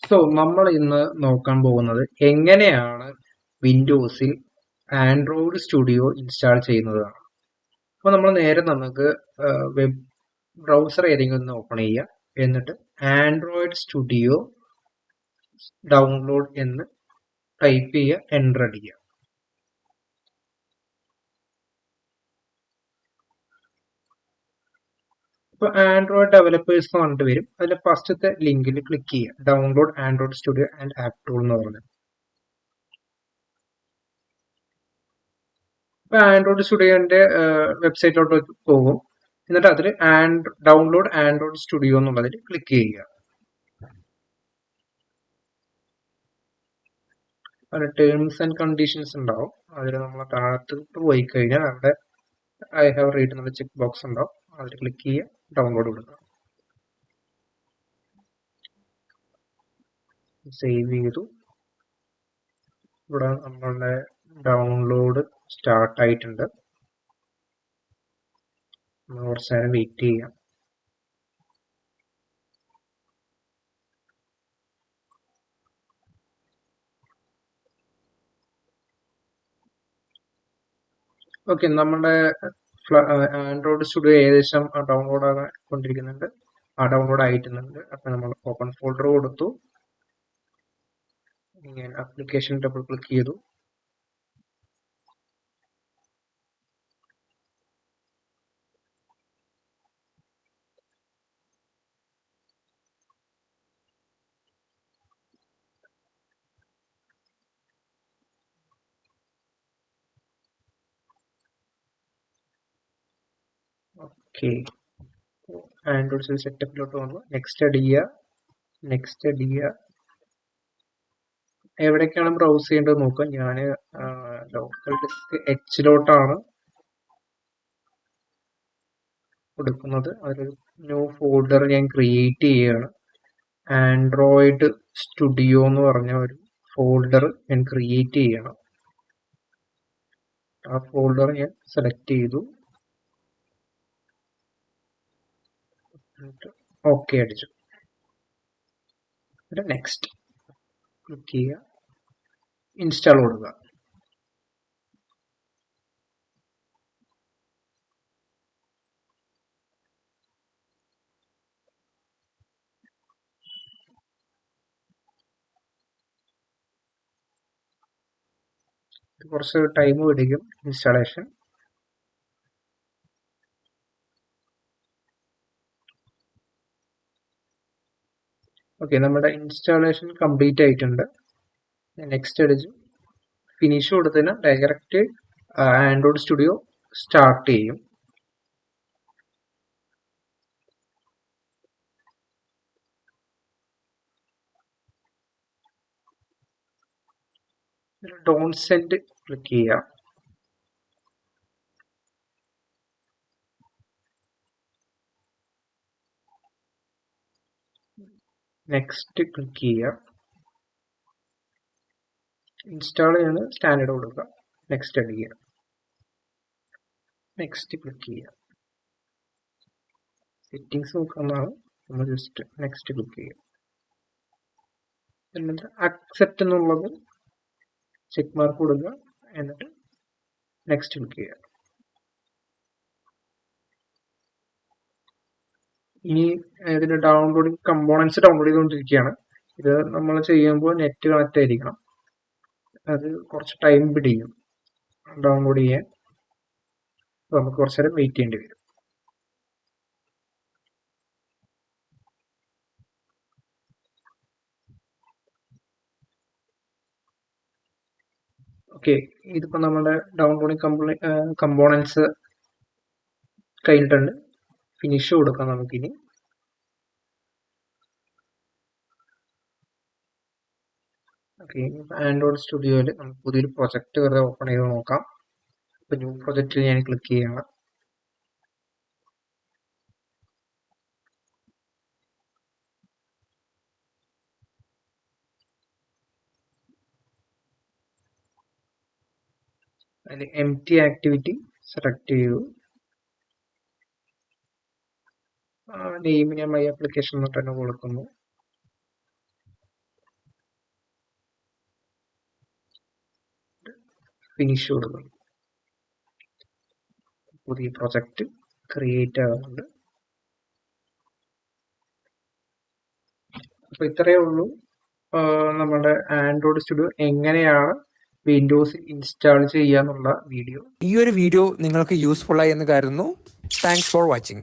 So നമ്മൾ ഇന്ന് നോക്കാൻ പോകുന്നത് എങ്ങനെയാണ് വിൻഡോസിൽ ആൻഡ്രോയിഡ് സ്റ്റുഡിയോ ഇൻസ്റ്റാൾ ചെയ്യുന്നതാണ്. അപ്പോൾ നമ്മൾ നേരെ നമുക്ക് വെബ് ബ്രൗസർ ഏതെങ്കിലും ഒന്ന് ഓപ്പൺ ചെയ്യുക. എന്നിട്ട് ആൻഡ്രോയിഡ് സ്റ്റുഡിയോ ഡൗൺലോഡ് എന്ന് ടൈപ്പ് ചെയ്യുക, എൻ്റർ അടിക്കുക. ഇപ്പോൾ ആൻഡ്രോയിഡ് ഡെവലപ്പേഴ്സ് എന്ന് പറഞ്ഞിട്ട് വരും. അതിൽ ഫസ്റ്റത്തെ ലിങ്കിൽ ക്ലിക്ക് ചെയ്യുക, download Android studio and app tool എന്ന് പറഞ്ഞത്. ഇപ്പൊ ആൻഡ്രോയിഡ് സ്റ്റുഡിയോന്റെ വെബ്സൈറ്റിലോട്ട് പോകും. എന്നിട്ട് അതിൽ ഡൗൺലോഡ് ആൻഡ്രോയിഡ് സ്റ്റുഡിയോ എന്നുള്ളതിൽ ക്ലിക്ക് ചെയ്യുക. അതിൽ ടേംസ് ആൻഡ് കണ്ടീഷൻസ് ഉണ്ടാവും. അതിൽ നമ്മൾ താഴത്തോട്ട് പോയി കഴിഞ്ഞാൽ അവിടെ ഐ ഹാവ് റീഡ് എന്നുള്ള ചെക്ക് ബോക്സ് ഉണ്ടാവും. അതിൽ ക്ലിക്ക് ചെയ്യുക, ഡൗൺലോഡ് കൊടുക്കുക. സേവ് ചെയ്തു. ഇവിടെ നമ്മളുടെ ഡൗൺലോഡ് സ്റ്റാർട്ട് ആയിട്ടുണ്ട്. കുറച്ച് നേരം വെയിറ്റ് ചെയ്യാം. ഓക്കെ, നമ്മുടെ ആൻഡ്രോയിഡ് സ്റ്റുഡിയോ ഏകദേശം ഡൗൺലോഡ് ആകാൻ കൊണ്ടിരിക്കുന്നുണ്ട്. ഡൗൺലോഡ് ആയിട്ടുണ്ട്. അപ്പൊ നമ്മൾ ഓപ്പൺ ഫോൾഡർ കൊടുത്തു. ഞാൻ ആപ്ലിക്കേഷൻ ഡബിൾ ക്ലിക്ക് ചെയ്തു. ഓക്കെ, ആൻഡ്രോയിഡ് സെറ്റപ്പിലോട്ട് വന്നു. നെക്സ്റ്റ് അടിക്കുക, നെക്സ്റ്റ് അടിക്കുക. എവിടേക്കാണ് ബ്രൗസ് ചെയ്യേണ്ടത് നോക്കാം. ഞാൻ ലോക്കൽ ഡിസ്ക് എച്ചിലോട്ടാണ് കൊടുക്കുന്നത്. അതിലൊരു ന്യൂ ഫോൾഡർ ഞാൻ ക്രിയേറ്റ് ചെയ്യുകയാണ്. ആൻഡ്രോയിഡ് സ്റ്റുഡിയോ എന്ന് പറഞ്ഞ ഒരു ഫോൾഡർ ഞാൻ ക്രിയേറ്റ് ചെയ്യണം. ആ ഫോൾഡർ ഞാൻ സെലക്ട് ചെയ്തു. ഓക്കെ അടിച്ചു. നെക്സ്റ്റ് ക്ലിക്ക് ചെയ്യുക, ഇൻസ്റ്റാൾ കൊടുക്കുക. കുറച്ച് ടൈം പിടിക്കും ഇൻസ്റ്റാളേഷൻ. ഓക്കെ, നമ്മുടെ ഇൻസ്റ്റാളേഷൻ കംപ്ലീറ്റ് ആയിട്ടുണ്ട്. നെക്സ്റ്റ് അടിച്ചു, ഫിനിഷ് കൊടുത്തതിന് ഡയറക്റ്റ് ആൻഡ്രോയിഡ് സ്റ്റുഡിയോ സ്റ്റാർട്ട് ചെയ്യും. ഡോണ്ട് സെൻഡ് ക്ലിക്ക് ചെയ്യുക. നെക്സ്റ്റ് ക്ലിക്ക് ചെയ്യുക. ഇൻസ്റ്റാൾ ചെയ്യുന്നത് സ്റ്റാൻഡേർഡ് കൊടുക്കുക. നെക്സ്റ്റ് അടിക്കുക. നെക്സ്റ്റ് ക്ലിക്ക് ചെയ്യുക. സെറ്റിംഗ്സ് നോക്കുന്നതാണ്. നമ്മൾ ജസ്റ്റ് നെക്സ്റ്റ് ക്ലിക്ക് ചെയ്യുക. എന്നിട്ട് അക്സെപ്റ്റ് എന്നുള്ളത് ചെക്ക് മാർക്ക് കൊടുക്കുക. എന്നിട്ട് നെക്സ്റ്റ് ക്ലിക്ക് ചെയ്യുക. ഇനി ഇതിന്റെ ഡൗൺലോഡിങ് കമ്പോണൻസ് ഡൗൺലോഡ് ചെയ്തുകൊണ്ടിരിക്കുകയാണ്. ഇത് നമ്മൾ ചെയ്യുമ്പോൾ നെറ്റ് കണക്ട് ആയിരിക്കണം. അത് കുറച്ച് ടൈം പിടിക്കും ഡൗൺലോഡ് ചെയ്യാൻ. നമുക്ക് കുറച്ച് നേരം വെയിറ്റ് ചെയ്യേണ്ടി വരും. ഓക്കെ, ഇതിപ്പോ നമ്മുടെ ഡൗൺലോഡിങ് കമ്പോണൻസ് കഴിഞ്ഞിട്ടുണ്ട്. ഫിനിഷ് കൊടുക്കാം നമുക്കിനി. ഓക്കെ, ആൻഡ്രോയിഡ് സ്റ്റുഡിയോയിൽ നമുക്ക് പുതിയൊരു പ്രൊജക്ട് വെറുതെ ഓപ്പൺ ചെയ്ത് നോക്കാം. ഇപ്പൊ ന്യൂ പ്രൊജക്റ്റിൽ ഞാൻ ക്ലിക്ക് ചെയ്യണം. അതിൽ എം ടി ആക്ടിവിറ്റി സെലക്ട് ചെയ്തു. നെയിം ഞാൻ മൈ ആപ്ലിക്കേഷൻ എന്നിട്ട് തന്നെ കൊടുക്കുന്നു. ഫിനിഷ് കൊടുക്കുന്നു. പുതിയ പ്രൊജക്റ്റ് ക്രിയേറ്റ് ആകുന്നുണ്ട്. അപ്പൊ ഇത്രയേ ഉള്ളൂ നമ്മുടെ ആൻഡ്രോയിഡ് സ്റ്റുഡിയോ എങ്ങനെയാണ് വിൻഡോസിൽ ഇൻസ്റ്റാൾ ചെയ്യാന്നുള്ള വീഡിയോ. ഈ ഒരു വീഡിയോ നിങ്ങൾക്ക് യൂസ്ഫുൾ ആയി എന്ന് കരുതുന്നു. Thanks for watching.